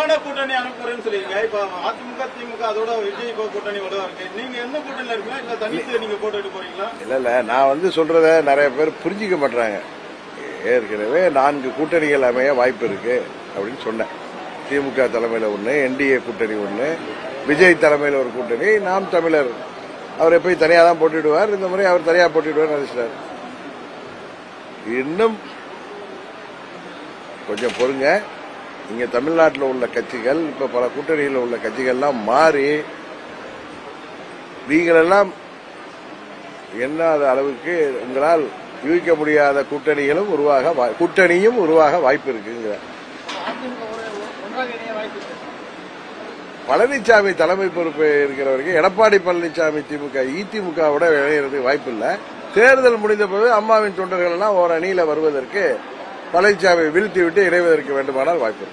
வலுவான கூட்டணி அனுப்புறேன்னு சொல்லிருங்க. இப்ப அதிமுக திமுக அதோட விஜய் கூட்டணி வலுவா இருக்கு. நீங்க எந்த கூட்டணியில இருக்கீங்களா இல்ல தனித்து நீங்க போட்டுட்டு போறீங்களா? இல்ல நான் சொல்றத நிறைய பேர் புரிஞ்சிக்க மாட்டாங்க. ஏற்கனவே 4 கூட்டணிகள் அமைய வாய்ப்பு இருக்கு அப்படின்னு சொன்னேன். திமுக தலைமையில ஒண்ணு, என்டிஏ கூட்டணி ஒண்ணு, விஜய் தலைமையில ஒரு கூட்டணி, நாம் தமிழர் அவரை போய் தனியா தான் போட்டிடுவார். இந்த முறை அவர் தனியா போட்டிடுவார் நினைச்சார். இன்னும் கொஞ்சம் பொறுங்க. இங்க தமிழ்நாட்டில் உள்ள கட்சிகள் இப்ப பல கூட்டணியில் உள்ள கட்சிகள்லாம் மாறி நீங்களெல்லாம் எண்ணாத அளவுக்கு உங்களால் யூகிக்க முடியாத கூட்டணியும் உருவாக வாய்ப்பு இருக்குங்கிற. பழனிசாமி தலைமை பொறுப்பு இருக்கிற வரைக்கும் எடப்பாடி பழனிசாமி திமுகவோட இணையறதுக்கு வாய்ப்பு இல்லை. தேர்தல் முடிந்த போது அம்மாவின் தொண்டர்கள் எல்லாம் ஒரு அணியில வருவதற்கு பழனிசாமி வீழ்த்தி விட்டு இணைவதற்கு வேண்டுமானால் வாய்ப்பு.